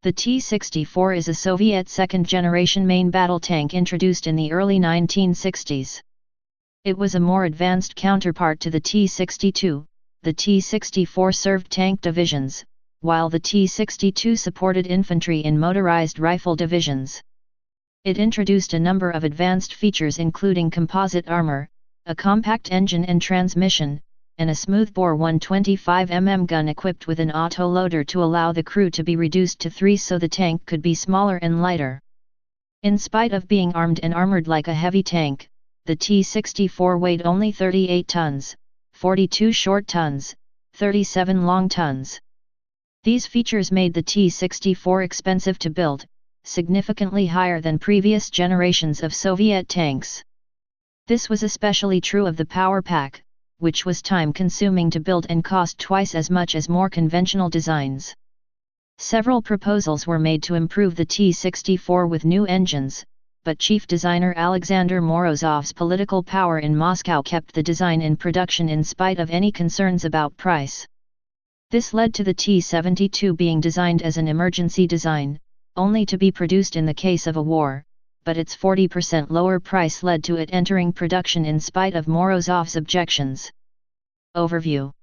The T-64 is a Soviet second-generation main battle tank introduced in the early 1960s. It was a more advanced counterpart to the T-62. The T-64 served tank divisions, while the T-62 supported infantry in motorized rifle divisions. It introduced a number of advanced features including composite armor, a compact engine and transmission, and a smoothbore 125 mm gun equipped with an auto-loader to allow the crew to be reduced to 3 so the tank could be smaller and lighter. In spite of being armed and armored like a heavy tank, the T-64 weighed only 38 tons, 42 short tons, 37 long tons. These features made the T-64 expensive to build, significantly higher than previous generations of Soviet tanks. This was especially true of the power pack, which was time-consuming to build and cost twice as much as more conventional designs. Several proposals were made to improve the T-64 with new engines, but chief designer Alexander Morozov's political power in Moscow kept the design in production in spite of any concerns about price. This led to the T-72 being designed as an emergency design, only to be produced in the case of a war, but its 40% lower price led to it entering production in spite of Morozov's objections. Overview.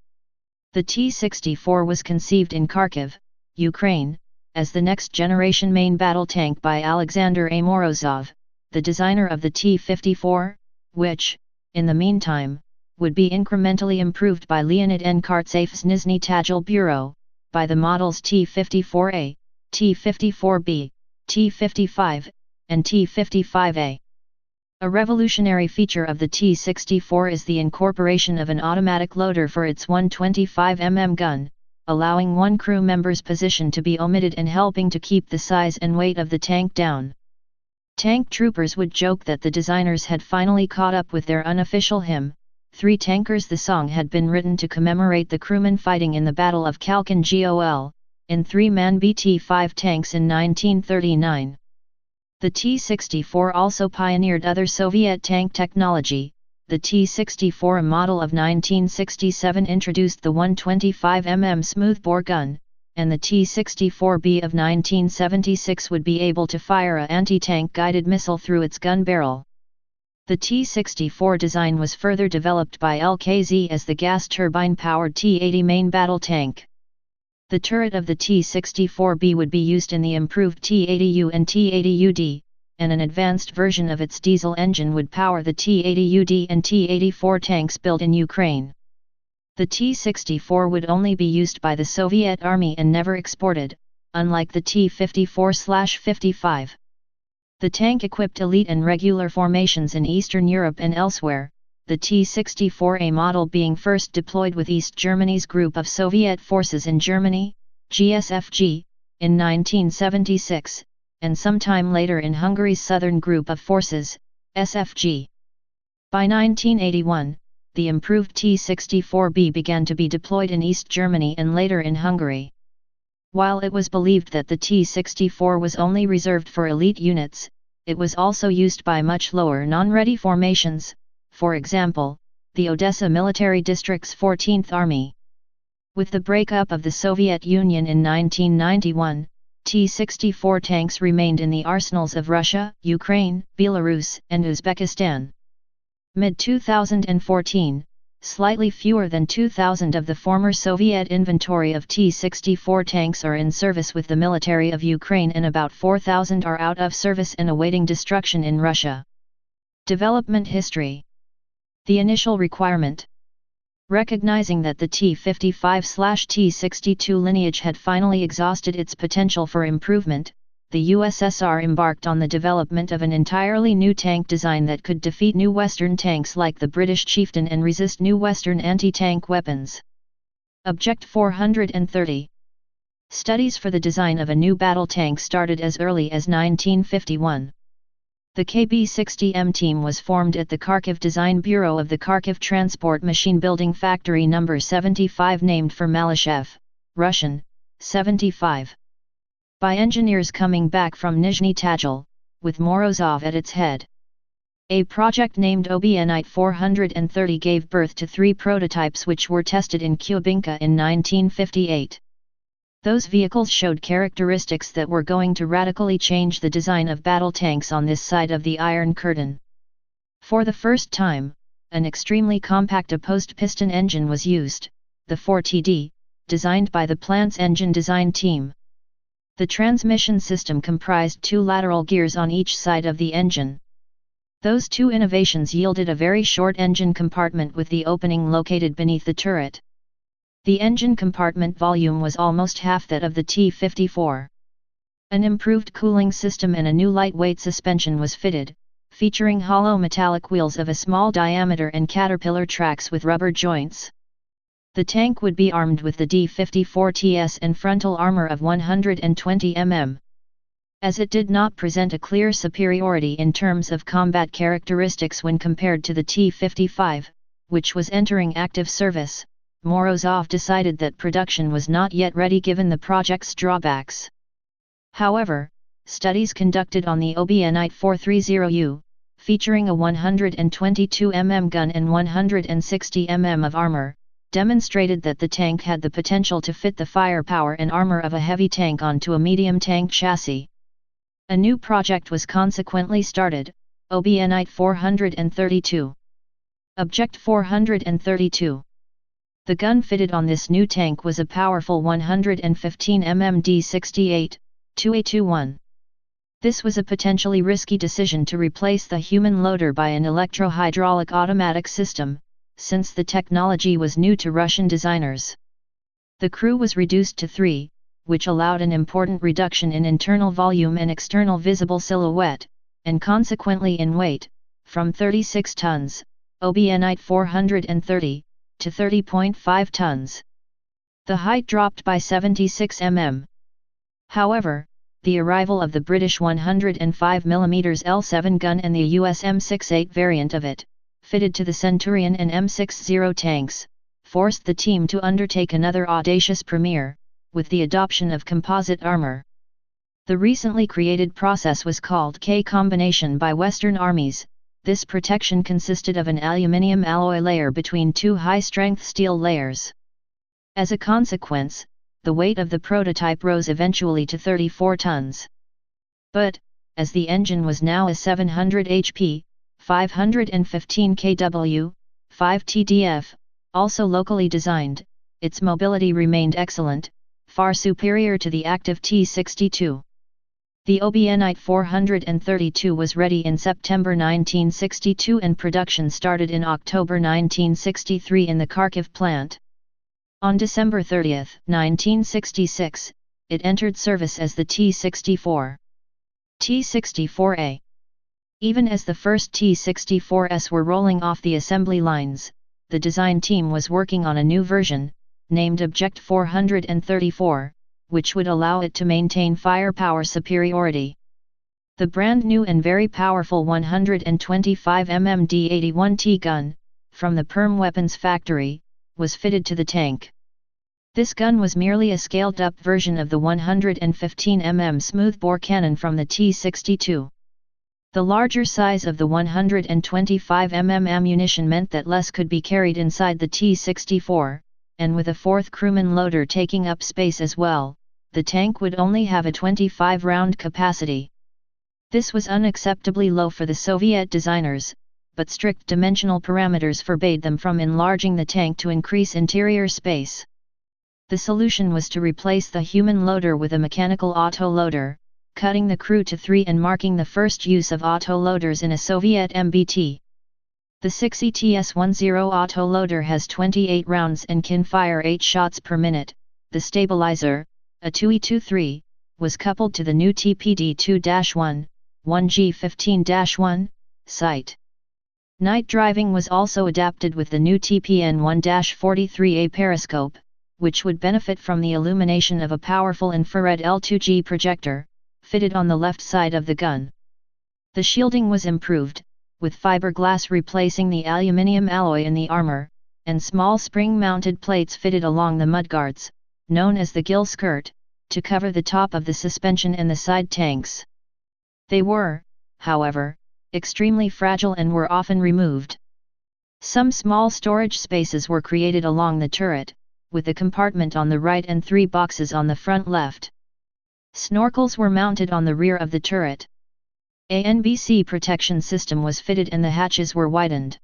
The T-64 was conceived in Kharkiv, Ukraine, as the next-generation main battle tank by Alexander A. Morozov, the designer of the T-54, which, in the meantime, would be incrementally improved by Leonid N. Kartsev's Nizhny Tagil Bureau, by the models T-54A, T-54B, T-55, and T-55A. A revolutionary feature of the T-64 is the incorporation of an automatic loader for its 125 mm gun, allowing one crew member's position to be omitted and helping to keep the size and weight of the tank down. Tank troopers would joke that the designers had finally caught up with their unofficial hymn, Three Tankers. The song had been written to commemorate the crewmen fighting in the Battle of Khalkhin Gol, in 3-man BT-5 tanks in 1939. The T-64 also pioneered other Soviet tank technology. The T-64, a model of 1967, introduced the 125 mm smoothbore gun, and the T-64B of 1976 would be able to fire an anti-tank guided missile through its gun barrel. The T-64 design was further developed by LKZ as the gas turbine-powered T-80 main battle tank. The turret of the T-64B would be used in the improved T-80U and T-80UD, and an advanced version of its diesel engine would power the T-80UD and T-84 tanks built in Ukraine. The T-64 would only be used by the Soviet Army and never exported, unlike the T-54/55. The tank equipped elite and regular formations in Eastern Europe and elsewhere, the T-64A model being first deployed with East Germany's Group of Soviet Forces in Germany, GSFG, in 1976, and sometime later in Hungary's Southern Group of Forces, SFG. By 1981, the improved T-64B began to be deployed in East Germany and later in Hungary. While it was believed that the T-64 was only reserved for elite units, it was also used by much lower non-ready formations, for example, the Odessa Military District's 14th Army. With the breakup of the Soviet Union in 1991, T-64 tanks remained in the arsenals of Russia, Ukraine, Belarus, and Uzbekistan. Mid-2014, slightly fewer than 2,000 of the former Soviet inventory of T-64 tanks are in service with the military of Ukraine and about 4,000 are out of service and awaiting destruction in Russia. Development history. The initial requirement. Recognizing that the T-55/T-62 lineage had finally exhausted its potential for improvement, the USSR embarked on the development of an entirely new tank design that could defeat new Western tanks like the British Chieftain and resist new Western anti-tank weapons. Object 430. Studies for the design of a new battle tank started as early as 1951. The KB-60M team was formed at the Kharkiv Design Bureau of the Kharkiv Transport Machine Building Factory No. 75, named for Malyshev, Russian, 75. By engineers coming back from Nizhny Tagil, with Morozov at its head. A project named OBNite 430 gave birth to 3 prototypes which were tested in Kubinka in 1958. Those vehicles showed characteristics that were going to radically change the design of battle tanks on this side of the Iron Curtain. For the first time, an extremely compact opposed piston engine was used, the 4TD, designed by the plant's engine design team. The transmission system comprised 2 lateral gears on each side of the engine. Those 2 innovations yielded a very short engine compartment with the opening located beneath the turret. The engine compartment volume was almost half that of the T-54. An improved cooling system and a new lightweight suspension was fitted, featuring hollow metallic wheels of a small diameter and caterpillar tracks with rubber joints. The tank would be armed with the D-54TS and frontal armor of 120 mm. As it did not present a clear superiority in terms of combat characteristics when compared to the T-55, which was entering active service, Morozov decided that production was not yet ready given the project's drawbacks. However, studies conducted on the Obienite 430U, featuring a 122 mm gun and 160 mm of armor, demonstrated that the tank had the potential to fit the firepower and armor of a heavy tank onto a medium tank chassis. A new project was consequently started, Obienite 432. Object 432. The gun fitted on this new tank was a powerful 115 mm D68, 2A21. This was a potentially risky decision to replace the human loader by an electro-hydraulic automatic system, since the technology was new to Russian designers. The crew was reduced to 3, which allowed an important reduction in internal volume and external visible silhouette, and consequently in weight, from 36 tons, Obienite 430, to 30.5 tons. The height dropped by 76 mm. However, the arrival of the British 105 mm L7 gun and the US M68 variant of it, fitted to the Centurion and M60 tanks, forced the team to undertake another audacious premiere, with the adoption of composite armor. The recently created process was called K-combination by Western armies. This protection consisted of an aluminium alloy layer between 2 high-strength steel layers. As a consequence, the weight of the prototype rose eventually to 34 tons. But, as the engine was now a 700 HP, 515 kW, 5 TDF, also locally designed, its mobility remained excellent, far superior to the active T-62. The Obienite 432 was ready in September 1962 and production started in October 1963 in the Kharkiv plant. On December 30, 1966, it entered service as the T-64. T-64A. Even as the first T-64s were rolling off the assembly lines, the design team was working on a new version, named Object 434, which would allow it to maintain firepower superiority. The brand new and very powerful 125 mm D81T gun, from the Perm Weapons factory, was fitted to the tank. This gun was merely a scaled-up version of the 115 mm smoothbore cannon from the T-62. The larger size of the 125 mm ammunition meant that less could be carried inside the T-64, and with a 4th crewman loader taking up space as well, the tank would only have a 25-round capacity. This was unacceptably low for the Soviet designers, but strict dimensional parameters forbade them from enlarging the tank to increase interior space. The solution was to replace the human loader with a mechanical auto-loader, cutting the crew to 3 and marking the first use of auto-loaders in a Soviet MBT. The 6ETS-10 auto-loader has 28 rounds and can fire 8 shots per minute. The stabilizer, a 2E23, was coupled to the new TPD-2-1, 1G15-1, sight. Night driving was also adapted with the new TPN-1-43A periscope, which would benefit from the illumination of a powerful infrared L2G projector, fitted on the left side of the gun. The shielding was improved, with fiberglass replacing the aluminium alloy in the armor, and small spring-mounted plates fitted along the mudguards, known as the gill skirt, to cover the top of the suspension and the side tanks. They were, however, extremely fragile and were often removed. Some small storage spaces were created along the turret, with the compartment on the right and 3 boxes on the front left. Snorkels were mounted on the rear of the turret. A NBC protection system was fitted and the hatches were widened.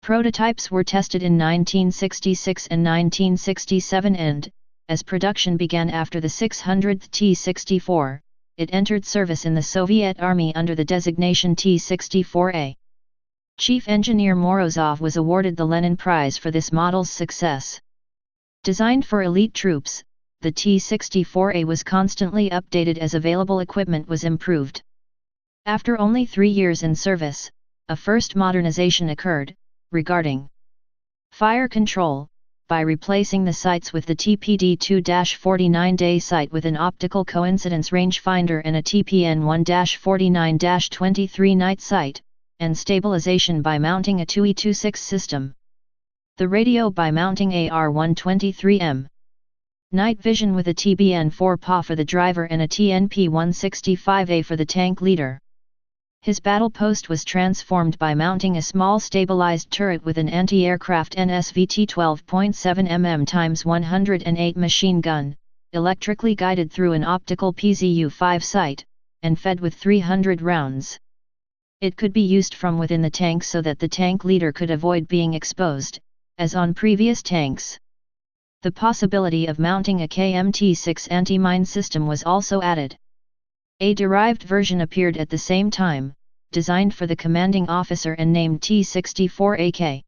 Prototypes were tested in 1966 and 1967 and, as production began after the 600th T-64, it entered service in the Soviet Army under the designation T-64A. Chief Engineer Morozov was awarded the Lenin Prize for this model's success. Designed for elite troops, the T-64A was constantly updated as available equipment was improved. After only 3 years in service, a first modernization occurred, regarding fire control, by replacing the sights with the TPD-2-49-day sight with an optical coincidence rangefinder and a TPN-1-49-23 night sight, and stabilization by mounting a 2E26 system. The radio by mounting AR-123M. Night vision with a TBN-4PA for the driver and a TNP-165A for the tank leader. His battle post was transformed by mounting a small stabilized turret with an anti-aircraft NSVT 12.7 mm x 108 machine gun, electrically guided through an optical PZU-5 sight, and fed with 300 rounds. It could be used from within the tank so that the tank leader could avoid being exposed, as on previous tanks. The possibility of mounting a KMT-6 anti-mine system was also added. A derived version appeared at the same time, designed for the commanding officer and named T-64AK.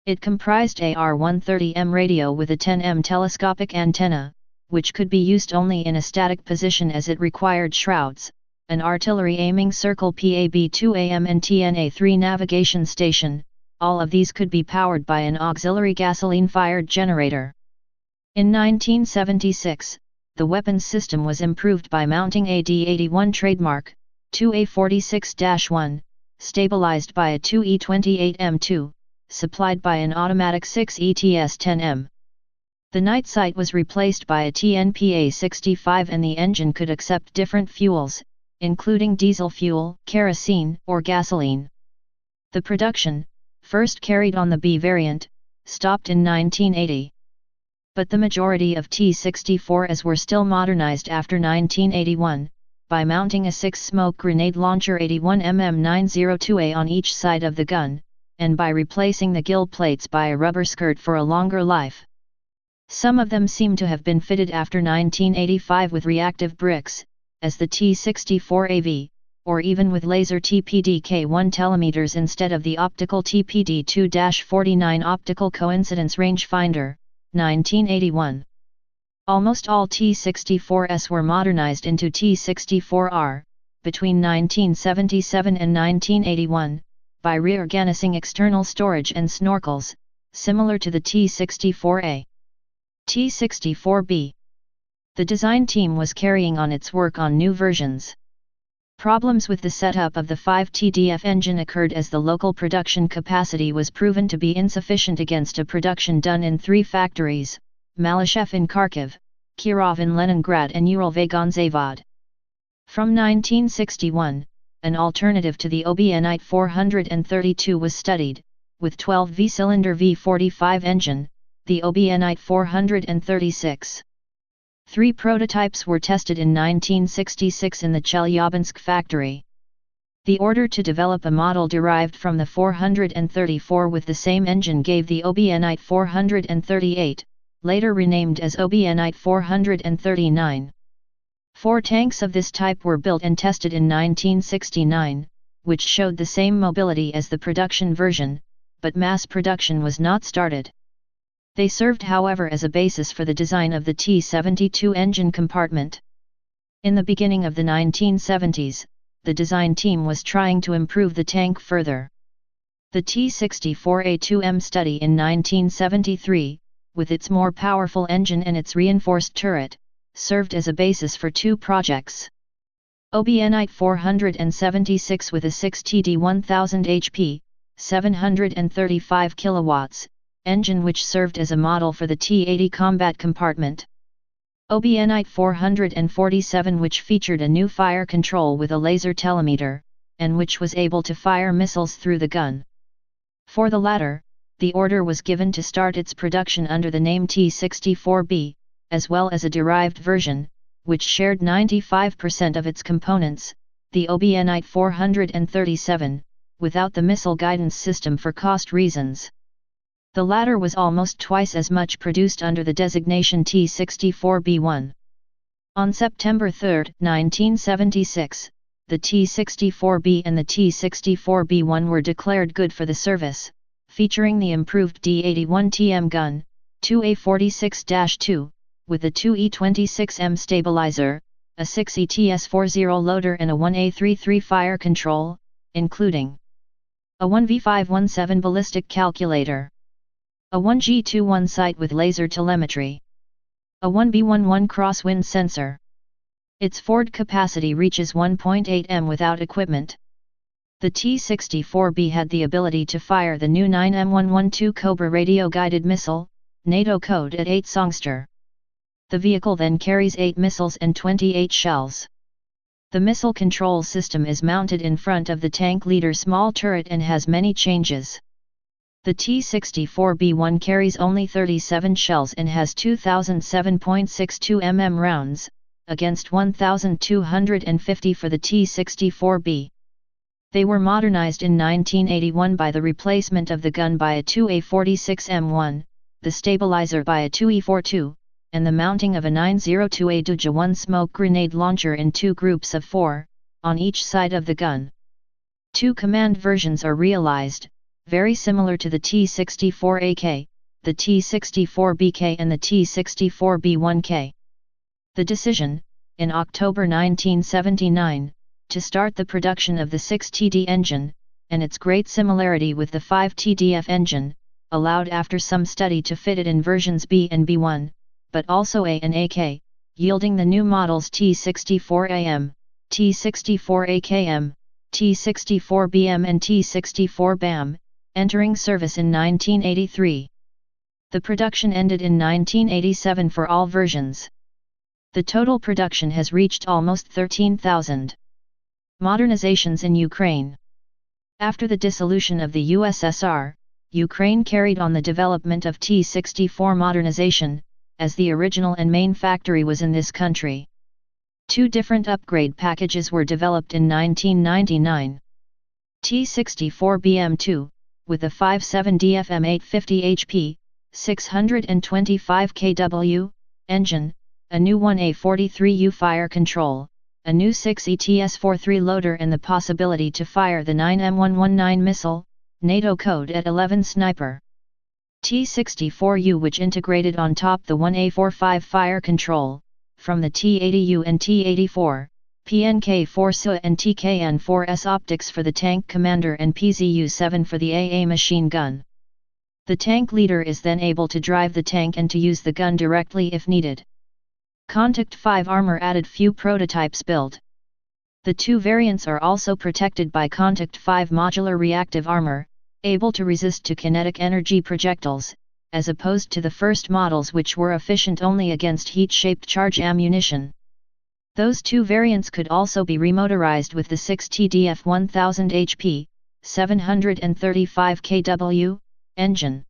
It comprised AR-130M radio with a 10M telescopic antenna, which could be used only in a static position as it required shrouds, an artillery aiming circle PAB-2AM and TNA-3 navigation station. All of these could be powered by an auxiliary gasoline-fired generator. In 1976, the weapons system was improved by mounting a D-81 trademark, 2A46-1, stabilized by a 2E28M2, supplied by an automatic 6ETS-10M. The night sight was replaced by a TNPA-65 and the engine could accept different fuels, including diesel fuel, kerosene, or gasoline. The production, first carried on the B variant, stopped in 1980. But the majority of T-64s were still modernized after 1981, by mounting a 6-smoke grenade launcher 81mm902A on each side of the gun, and by replacing the gill plates by a rubber skirt for a longer life. Some of them seem to have been fitted after 1985 with reactive bricks, as the T-64AV, or even with laser TPD-K1 telemeters instead of the optical TPD-2-49 optical coincidence rangefinder, 1981. Almost all T-64s were modernized into T-64R, between 1977 and 1981, by reorganizing external storage and snorkels, similar to the T-64A. T-64B. The design team was carrying on its work on new versions. Problems with the setup of the 5TDF engine occurred as the local production capacity was proven to be insufficient against a production done in 3 factories, Malyshev in Kharkiv, Kirov in Leningrad and Uralvagonzavod. From 1961, an alternative to the OBNite 432 was studied, with 12 V-cylinder V45 engine, the OBNite 436. 3 prototypes were tested in 1966 in the Chelyabinsk factory. The order to develop a model derived from the 434 with the same engine gave the OBNite 438, later renamed as OBNite 439. 4 tanks of this type were built and tested in 1969, which showed the same mobility as the production version, but mass production was not started. They served however as a basis for the design of the T-72 engine compartment. In the beginning of the 1970s, the design team was trying to improve the tank further. The T-64A2M study in 1973, with its more powerful engine and its reinforced turret, served as a basis for 2 projects. OBNite 476 with a 6TD 1000 HP, 735 kilowatts, engine which served as a model for the T-80 combat compartment. OBNite 447 which featured a new fire control with a laser telemeter, and which was able to fire missiles through the gun. For the latter, the order was given to start its production under the name T-64B, as well as a derived version, which shared 95% of its components, the OBNite 437, without the missile guidance system for cost reasons. The latter was almost twice as much produced under the designation T-64B1. On September 3, 1976, the T-64B and the T-64B1 were declared good for the service, featuring the improved D81TM gun, 2A46-2, with a 2E26M stabilizer, a 6ETS40 loader and a 1A33 fire control, including a 1V517 ballistic calculator, a 1G21 sight with laser telemetry, a 1B11 crosswind sensor. Its forward capacity reaches 1.8 m without equipment. The T-64B had the ability to fire the new 9M112 Cobra radio-guided missile, NATO code at 8 songster. The vehicle then carries 8 missiles and 28 shells. The missile control system is mounted in front of the tank leader small turret and has many changes. The T-64B1 carries only 37 shells and has 2007.62 mm rounds, against 1,250 for the T-64B. They were modernized in 1981 by the replacement of the gun by a 2A46M1, the stabilizer by a 2E42, and the mounting of a 902A Duja-1 smoke grenade launcher in 2 groups of 4, on each side of the gun. 2 command versions are realized, very similar to the T-64AK, the T-64BK and the T-64B1K. The decision, in October 1979, to start the production of the 6TD engine, and its great similarity with the 5TDF engine, allowed after some study to fit it in versions B and B1, but also A and AK, yielding the new models T-64AM, T-64AKM, T-64BM and T-64BAM, entering service in 1983. The production ended in 1987 for all versions. The total production has reached almost 13,000. Modernizations in Ukraine. After the dissolution of the USSR, Ukraine carried on the development of T-64 modernization, as the original and main factory was in this country. 2 different upgrade packages were developed in 1999. T-64BM2, with a 5.7 DFM 850 HP, 625 kW, engine, a new 1A43U fire control, a new 6ETS43 loader and the possibility to fire the 9M119 missile, NATO code at 11 sniper. T-64U which integrated on top the 1A45 fire control, from the T-80U and T-84, PNK-4SU and TKN-4S optics for the tank commander and PZU-7 for the AA machine gun. The tank leader is then able to drive the tank and to use the gun directly if needed. Contact 5 armor added few prototypes built. The 2 variants are also protected by Contact 5 modular reactive armor, able to resist to kinetic energy projectiles, as opposed to the first models which were efficient only against heat-shaped charge ammunition. Those 2 variants could also be remotorized with the 6TDF 1000 HP, 735 kW, engine.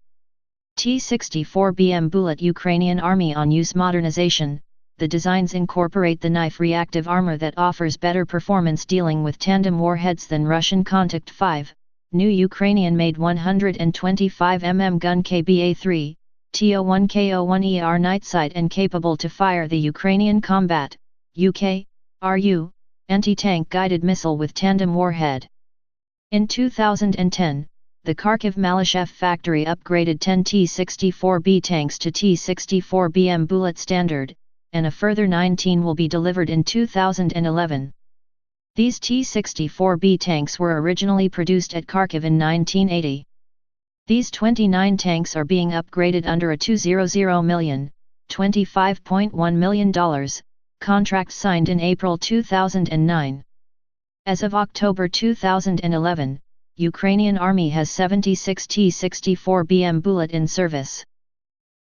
T-64BM Bullet Ukrainian Army on use modernization. The designs incorporate the knife reactive armor that offers better performance dealing with tandem warheads than Russian Contact 5, new Ukrainian-made 125 mm gun KBA-3, TO1K01ER night sight and capable to fire the Ukrainian Combat, UK, RU, anti-tank guided missile with tandem warhead. In 2010, the Kharkiv Malyshev factory upgraded 10 T-64B tanks to T-64BM Bullet standard, and a further 19 will be delivered in 2011. These T-64B tanks were originally produced at Kharkiv in 1980. These 29 tanks are being upgraded under a $200 million, $25.1 million, contract signed in April 2009. As of October 2011, Ukrainian Army has 76 T-64BM Bullet in service.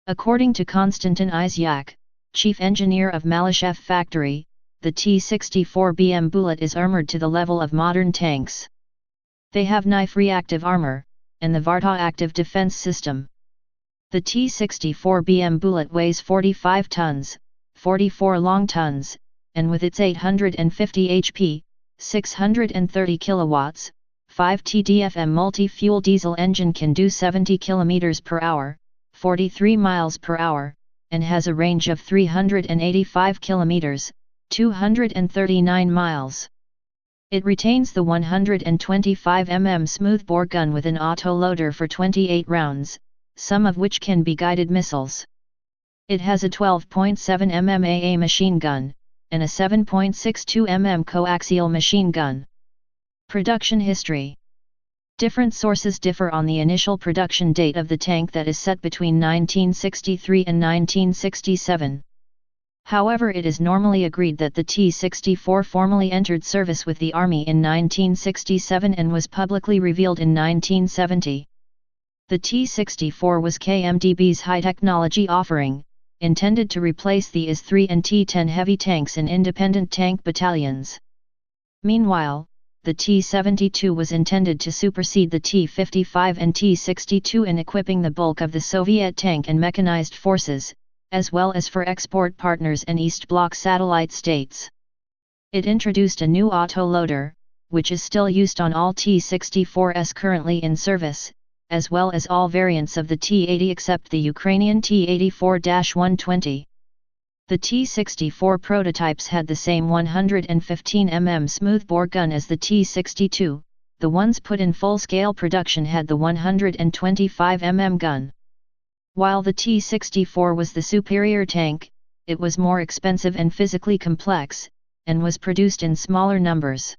According to Konstantin Isyak, chief engineer of Malyshev factory, the T-64BM Bullet is armored to the level of modern tanks. They have knife reactive armor, and the Varta active defense system. The T-64BM bullet weighs 45 tons, 44 long tons, and with its 850 HP, 630 kilowatts, 5 TDFM multi-fuel diesel engine can do 70 km per hour, 43 miles per hour, and has a range of 385 km, 239 miles. It retains the 125 mm smoothbore gun with an auto-loader for 28 rounds, some of which can be guided missiles. It has a 12.7 mm AA machine gun, and a 7.62 mm coaxial machine gun. Production history. Different sources differ on the initial production date of the tank, that is set between 1963 and 1967. However, it is normally agreed that the T-64 formally entered service with the Army in 1967 and was publicly revealed in 1970. The T-64 was KMDB's high-technology offering, intended to replace the IS-3 and T-10 heavy tanks in independent tank battalions. Meanwhile, the T-72 was intended to supersede the T-55 and T-62 in equipping the bulk of the Soviet tank and mechanized forces, as well as for export partners and East Bloc satellite states. It introduced a new autoloader, which is still used on all T-64s currently in service, as well as all variants of the T-80 except the Ukrainian T-84-120. The T-64 prototypes had the same 115 mm smoothbore gun as the T-62, the ones put in full-scale production had the 125 mm gun. While the T-64 was the superior tank, it was more expensive and physically complex, and was produced in smaller numbers.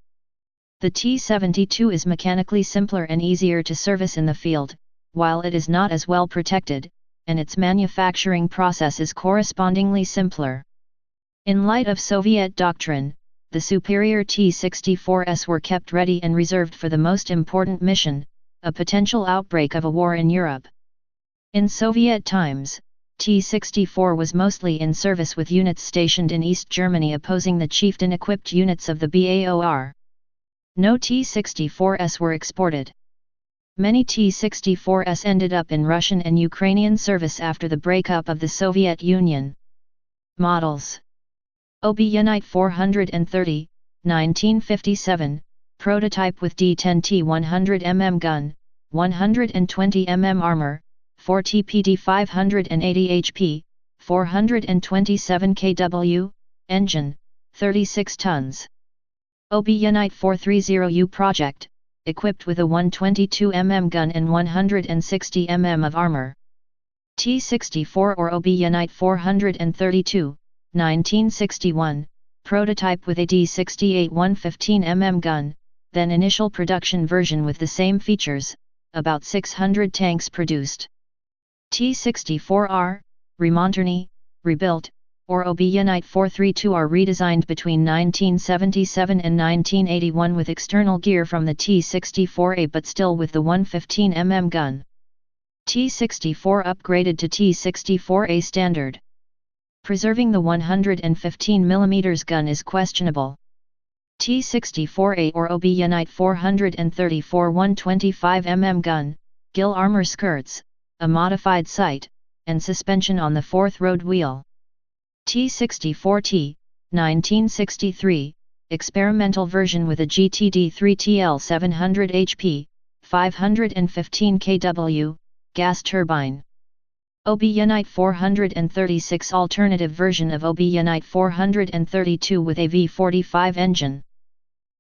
The T-72 is mechanically simpler and easier to service in the field, while it is not as well protected, and its manufacturing process is correspondingly simpler. In light of Soviet doctrine, the superior T-64s were kept ready and reserved for the most important mission, a potential outbreak of a war in Europe. In Soviet times, T-64 was mostly in service with units stationed in East Germany opposing the chieftain-equipped units of the BAOR. No T-64s were exported. Many T-64s ended up in Russian and Ukrainian service after the breakup of the Soviet Union. Models: Obyanite 430, 1957, prototype with D10T 100 mm gun, 120 mm armor, 4 TPD 580 HP, 427 kW, engine, 36 tons. Obyanite 430U project, equipped with a 122 mm gun and 160 mm of armor. T-64 or Obyanite 432, 1961, prototype with a D-68 115 mm gun, then initial production version with the same features, about 600 tanks produced. T-64R, Remonterny, rebuilt, or Obyanite 432 are redesigned between 1977 and 1981 with external gear from the T-64A but still with the 115 mm gun. T-64 upgraded to T-64A standard. Preserving the 115 mm gun is questionable. T-64A or Obyanite 434 125 mm gun, gill armor skirts, a modified sight, and suspension on the fourth road wheel. T-64T, 1963, experimental version with a GTD3TL 700 HP, 515 kW, gas turbine. Obyanite 436 alternative version of Obyanite 432 with a V45 engine.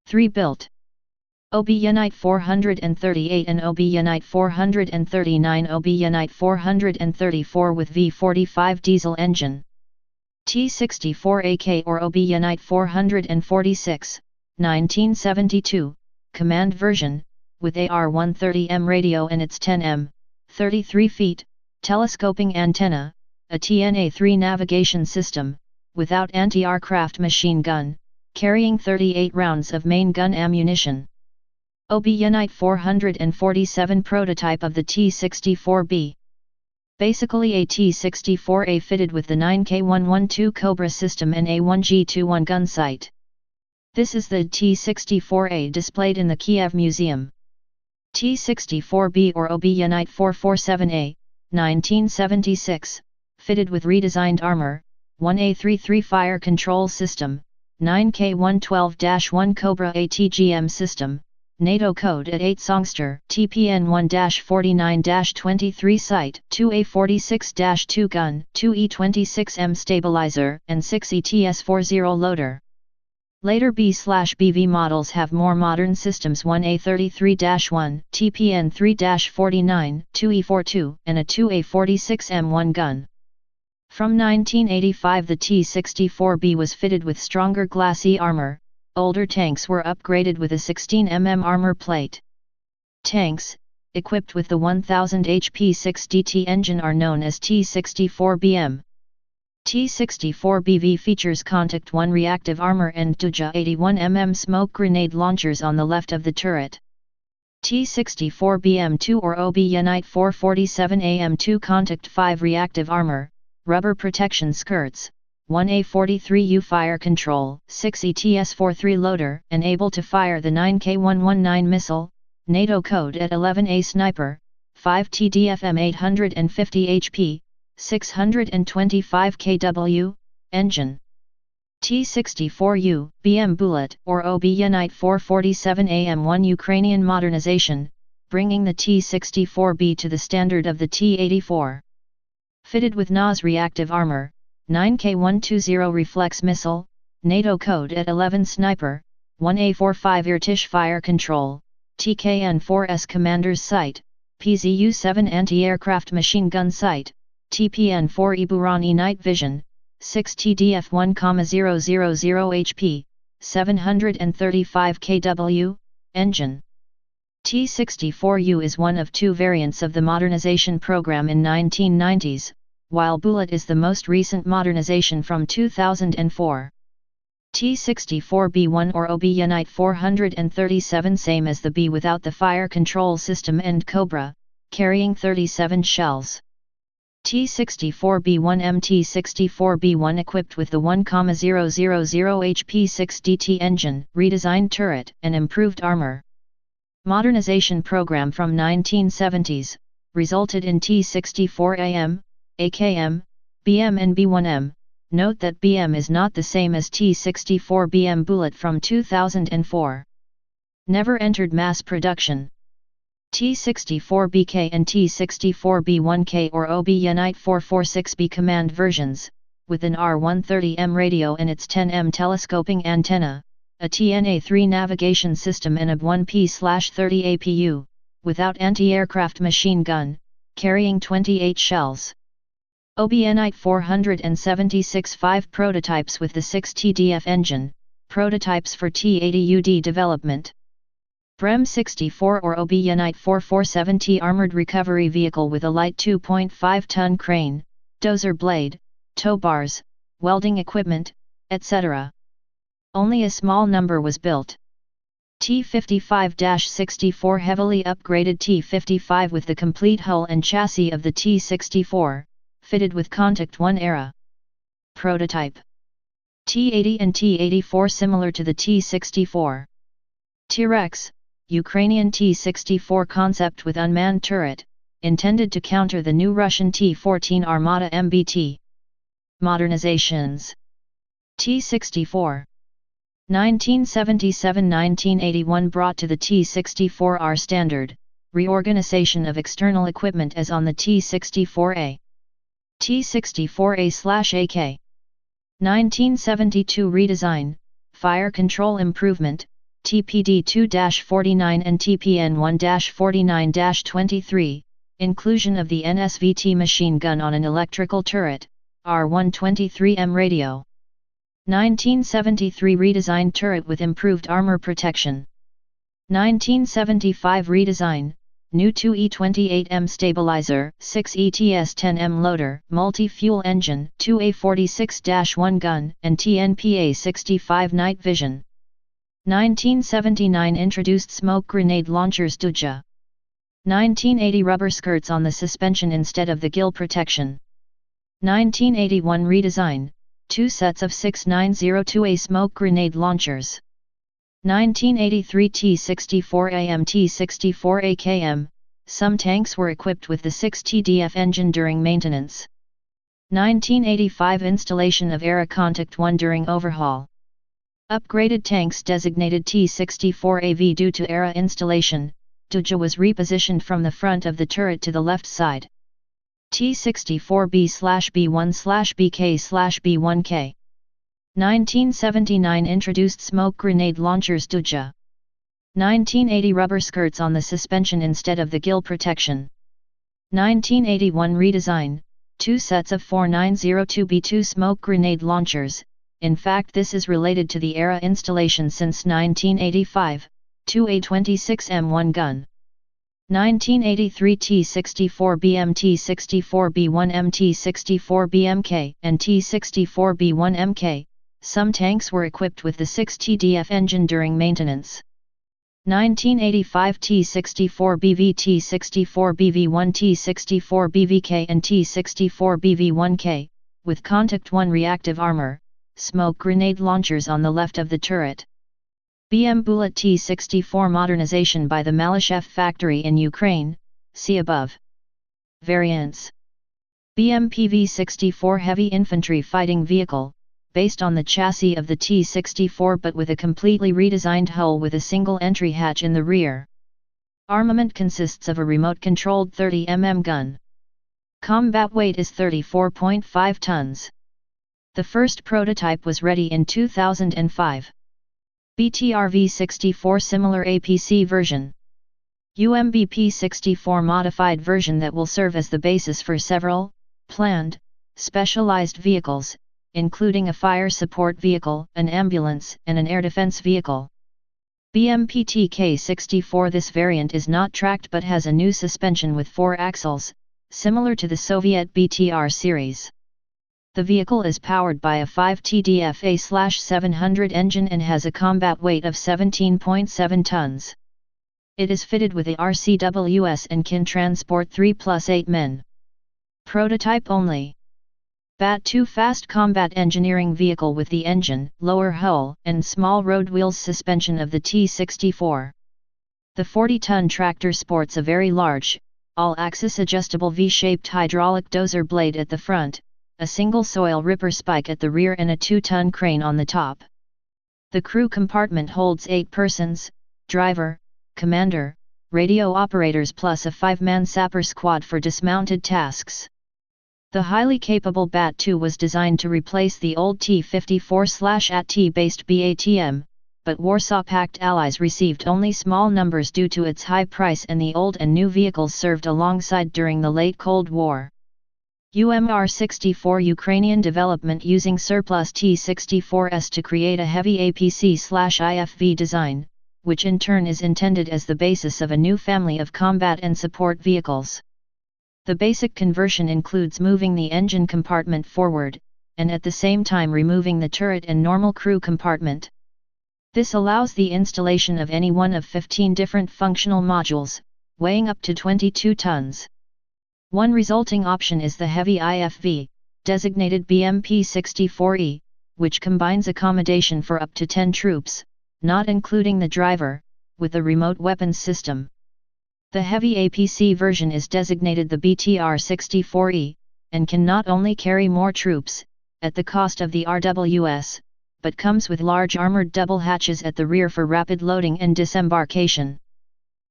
3 built. Obyanite 438 and Obyanite 439. Obyanite 434 with V45 diesel engine. T-64AK or Obyanite 446, 1972, command version, with AR-130M radio and its 10M, 33 feet, telescoping antenna, a TNA-3 navigation system, without anti-aircraft machine gun, carrying 38 rounds of main gun ammunition. Obyanite 447 prototype of the T-64B. Basically a T-64A fitted with the 9K112 Cobra system and A1G21 gun sight. This is the T-64A displayed in the Kiev Museum. T-64B or OB Unite 447A, 1976, fitted with redesigned armor, 1A33 fire control system, 9K112-1 Cobra ATGM system, NATO code at 8 Songster, TPN 1-49-23 sight, 2A46-2 gun, 2E26M stabilizer, and 6 ETS40 loader. Later B/BV models have more modern systems 1A33-1, TPN 3-49, 2E42, and a 2A46M1 gun. From 1985 the T-64B was fitted with stronger glassy armor. Older tanks were upgraded with a 16 mm armor plate. Tanks, equipped with the 1000 HP 6DT engine are known as T-64BM. T-64BV features Contact 1 reactive armor and Duja 81 mm smoke grenade launchers on the left of the turret. T-64BM2 or OB Unite 447AM2 Contact 5 reactive armor, rubber protection skirts, 1A43U fire control, 6 ETS43 loader, and able to fire the 9K119 missile, NATO code at 11A sniper, 5 TDFM 850 HP, 625 kW, engine. T-64U, BM Bullet, or OB Unite 447AM1 Ukrainian modernization, bringing the T-64B to the standard of the T-84. Fitted with NAS reactive armor, 9K120 reflex missile, NATO code at 11 sniper, 1A45 Irtish fire control, TKN-4S commander's sight, PZU-7 anti-aircraft machine gun sight, TPN-4 Iburani night vision, 6 TDF-1,000 HP, 735 kW, engine. T-64U is one of two variants of the modernization program in 1990s, while Bullet is the most recent modernization from 2004. T-64B1 or OB Unite 437 same as the B without the fire control system and Cobra, carrying 37 shells. T-64B1M T-64B1 equipped with the 1,000 HP 6DT engine, redesigned turret, and improved armor. Modernization program from 1970s, resulted in T-64AM, AKM, BM and B1M. Note that BM is not the same as T-64BM Bullet from 2004. Never entered mass production. T-64BK and T-64B1K or OB Unite 446B command versions, with an R130M radio and its 10M telescoping antenna, a TNA-3 navigation system and a 1P/30 APU, without anti-aircraft machine gun, carrying 28 shells. OB Unite 476 5 prototypes with the 6 TDF engine, prototypes for T-80UD development. BREM 64 or OB Unite 447T armored recovery vehicle with a light 2.5-ton crane, dozer blade, tow bars, welding equipment, etc. Only a small number was built. T-55-64 heavily upgraded T-55 with the complete hull and chassis of the T-64, fitted with Contact 1 era. Prototype. T-80 and T-84 similar to the T-64. T-Rex, Ukrainian T-64 concept with unmanned turret, intended to counter the new Russian T-14 Armata MBT. Modernizations. T-64. 1977–1981 brought to the T-64R standard, reorganization of external equipment as on the T-64A. T-64A/AK. 1972 redesign, fire control improvement, TPD 2-49 and TPN 1-49-23, inclusion of the NSVT machine gun on an electrical turret, R123M radio. 1973 redesigned turret with improved armor protection. 1975 redesign, new 2E28M stabilizer, 6 ETS10M loader, multi-fuel engine, 2A46-1 gun, and TNPA65 night vision. 1979 introduced smoke grenade launchers Duja. 1980 rubber skirts on the suspension instead of the gill protection. 1981 redesign, 2 sets of 6.902A smoke grenade launchers. 1983 T-64AM T-64AKM, some tanks were equipped with the 6 TDF engine during maintenance. 1985 installation of ERA Contact 1 during overhaul. Upgraded tanks designated T-64AV due to ERA installation, Duja was repositioned from the front of the turret to the left side. T-64B/B1/BK/B1K. 1979 introduced smoke grenade launchers Duja. 1980 rubber skirts on the suspension instead of the gill protection. 1981 redesign, 2 sets of 4902B2 smoke grenade launchers. In fact, this is related to the ERA installation since 1985, 2 A26M1 gun. 1983 T-64BM T-64B1M T-64BMK and T-64B1MK, some tanks were equipped with the 6 TDF engine during maintenance. 1985 T-64BV T-64BV1 T-64BVK and T-64BV1K, with Contact 1 reactive armor, smoke grenade launchers on the left of the turret. BM Bullet T-64 modernization by the Malyshev factory in Ukraine, see above. Variants. BMPV-64 heavy infantry fighting vehicle, based on the chassis of the T-64 but with a completely redesigned hull with a single entry hatch in the rear. Armament consists of a remote-controlled 30 mm gun. Combat weight is 34.5 tons. The first prototype was ready in 2005. BTRV-64 similar APC version. UMBP-64 modified version that will serve as the basis for several, planned, specialized vehicles, including a fire support vehicle, an ambulance, and an air defense vehicle. BMPTK-64 This variant is not tracked but has a new suspension with 4 axles, similar to the Soviet BTR series. The vehicle is powered by a 5 TDF A/700 engine and has a combat weight of 17.7 tons. It is fitted with a RCWS and can transport 3 + 8 men. Prototype only. BAT-2 fast combat engineering vehicle with the engine, lower hull, and small road wheels suspension of the T-64. The 40-ton tractor sports a very large, all-axis adjustable V-shaped hydraulic dozer blade at the front, a single soil ripper spike at the rear and a 2-ton crane on the top. The crew compartment holds 8 persons, driver, commander, radio operators plus a 5-man sapper squad for dismounted tasks. The highly capable BAT-2 was designed to replace the old T-54/AT based BATM, but Warsaw Pact allies received only small numbers due to its high price and the old and new vehicles served alongside during the late Cold War. UMR-64 Ukrainian development using surplus T-64s to create a heavy APC/IFV design, which in turn is intended as the basis of a new family of combat and support vehicles. The basic conversion includes moving the engine compartment forward, and at the same time removing the turret and normal crew compartment. This allows the installation of any one of 15 different functional modules, weighing up to 22 tons. One resulting option is the heavy IFV, designated BMP-64E, which combines accommodation for up to 10 troops, not including the driver, with a remote weapons system. The heavy APC version is designated the BTR-64E, and can not only carry more troops, at the cost of the RWS, but comes with large armored double hatches at the rear for rapid loading and disembarkation.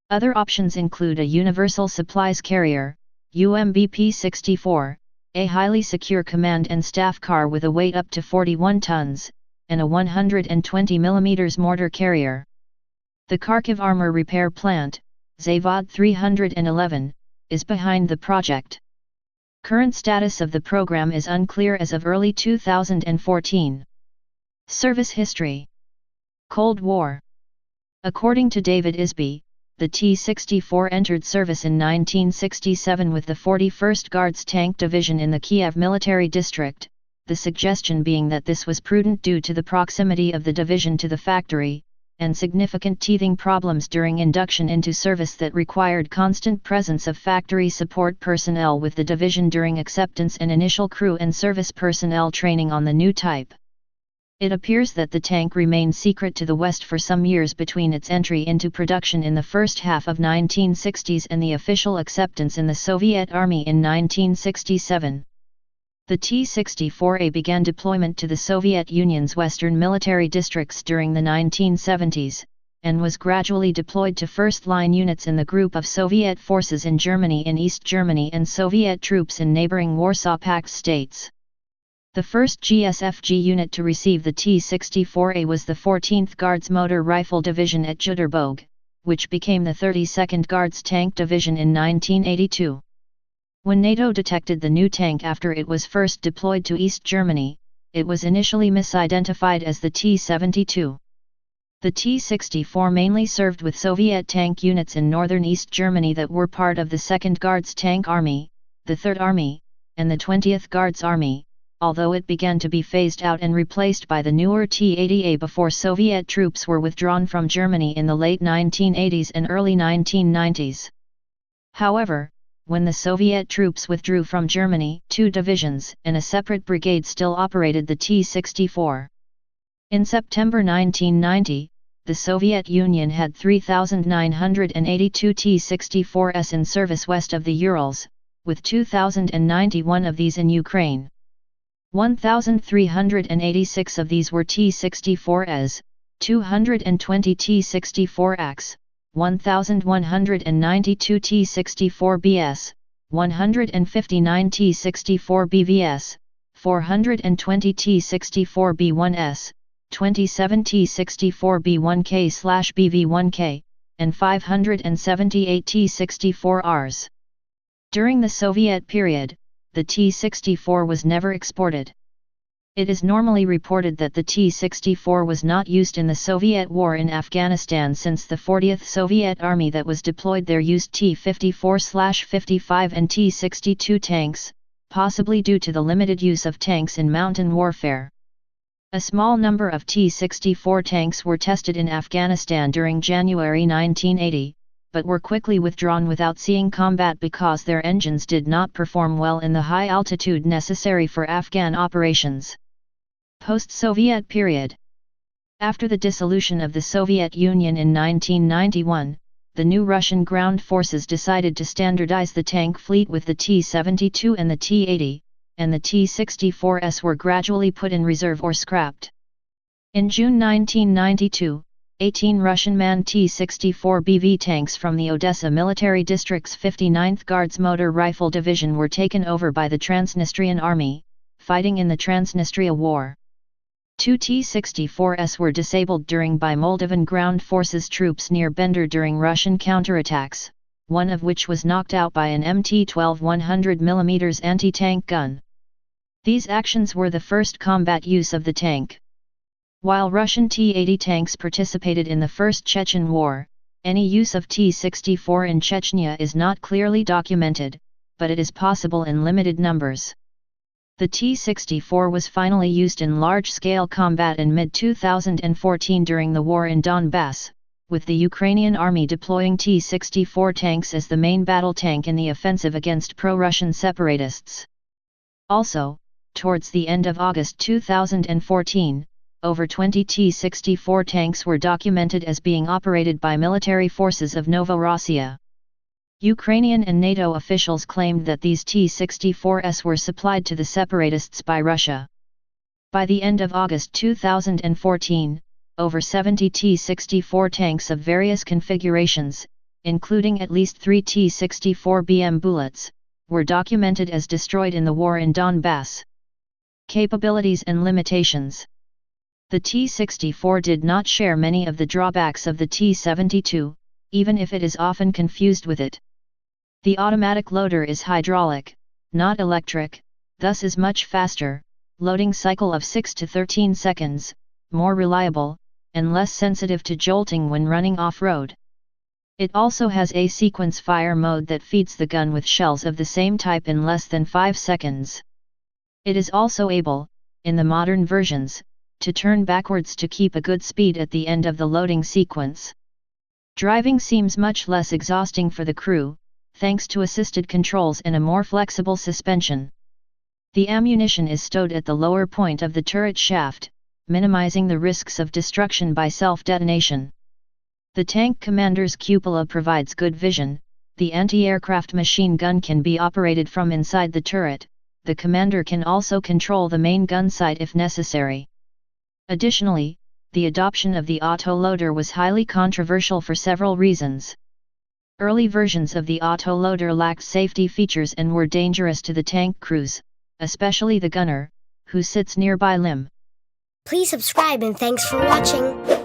Other options include a universal supplies carrier, UMBP-64, a highly secure command and staff car with a weight up to 41 tons, and a 120 mm mortar carrier. The Kharkiv Armor Repair Plant, Zavod 311, is behind the project. Current status of the program is unclear as of early 2014. Service history. Cold War. According to David Isby, the T-64 entered service in 1967 with the 41st Guards Tank Division in the Kiev Military District, the suggestion being that this was prudent due to the proximity of the division to the factory, and significant teething problems during induction into service that required constant presence of factory support personnel with the division during acceptance and initial crew and service personnel training on the new type. It appears that the tank remained secret to the West for some years between its entry into production in the first half of 1960s and the official acceptance in the Soviet Army in 1967. The T-64A began deployment to the Soviet Union's western military districts during the 1970s, and was gradually deployed to first-line units in the group of Soviet forces in Germany and East Germany and Soviet troops in neighboring Warsaw Pact states. The first GSFG unit to receive the T-64A was the 14th Guards Motor Rifle Division at Jüterbog, which became the 32nd Guards Tank Division in 1982. When NATO detected the new tank after it was first deployed to East Germany, it was initially misidentified as the T-72. The T-64 mainly served with Soviet tank units in northern East Germany that were part of the 2nd Guards Tank Army, the 3rd Army, and the 20th Guards Army, although it began to be phased out and replaced by the newer T-80A before Soviet troops were withdrawn from Germany in the late 1980s and early 1990s. However, when the Soviet troops withdrew from Germany, 2 divisions and a separate brigade still operated the T-64. In September 1990, the Soviet Union had 3,982 T-64s in service west of the Urals, with 2,091 of these in Ukraine. 1,386 of these were T-64s, 220 T-64As, 1,192 T-64Bs, 159 T-64BVs, 420 T-64B1s, 27 T-64B1K/BV1K, and 578 T-64Rs. During the Soviet period, the T-64 was never exported. It is normally reported that the T-64 was not used in the Soviet war in Afghanistan since the 40th Soviet Army that was deployed there used T-54/55 and T-62 tanks, possibly due to the limited use of tanks in mountain warfare. A small number of T-64 tanks were tested in Afghanistan during January 1980, but were quickly withdrawn without seeing combat because their engines did not perform well in the high altitude necessary for Afghan operations. Post-Soviet period. After the dissolution of the Soviet Union in 1991, the new Russian ground forces decided to standardize the tank fleet with the T-72 and the T-80, and the T-64s were gradually put in reserve or scrapped. In June 1992, 18 Russian manned T-64BV tanks from the Odessa Military District's 59th Guards Motor Rifle Division were taken over by the Transnistrian Army, fighting in the Transnistria War. 2 T-64s were disabled by Moldovan ground forces troops near Bender during Russian counterattacks, one of which was knocked out by an MT-12 100mm anti-tank gun. These actions were the first combat use of the tank. While Russian T-80 tanks participated in the First Chechen War, any use of T-64 in Chechnya is not clearly documented, but it is possible in limited numbers. The T-64 was finally used in large-scale combat in mid-2014 during the war in Donbass, with the Ukrainian army deploying T-64 tanks as the main battle tank in the offensive against pro-Russian separatists. Also, towards the end of August 2014, over 20 T-64 tanks were documented as being operated by military forces of Novorossiya. Ukrainian and NATO officials claimed that these T-64s were supplied to the separatists by Russia. By the end of August 2014, over 70 T-64 tanks of various configurations, including at least 3 T-64BM bullets, were documented as destroyed in the war in Donbass. Capabilities and limitations. The T-64 did not share many of the drawbacks of the T-72, even if it is often confused with it. The automatic loader is hydraulic, not electric, thus is much faster, loading cycle of 6 to 13 seconds, more reliable, and less sensitive to jolting when running off-road. It also has a sequence fire mode that feeds the gun with shells of the same type in less than 5 seconds. It is also able, in the modern versions, to turn backwards to keep a good speed at the end of the loading sequence. Driving seems much less exhausting for the crew, thanks to assisted controls and a more flexible suspension. The ammunition is stowed at the lower point of the turret shaft, minimizing the risks of destruction by self-detonation. The tank commander's cupola provides good vision. The anti-aircraft machine gun can be operated from inside the turret. The commander can also control the main gun sight if necessary. Additionally, the adoption of the autoloader was highly controversial for several reasons. Early versions of the autoloader lacked safety features and were dangerous to the tank crews, especially the gunner, who sits nearby limb. Please subscribe and thanks for watching.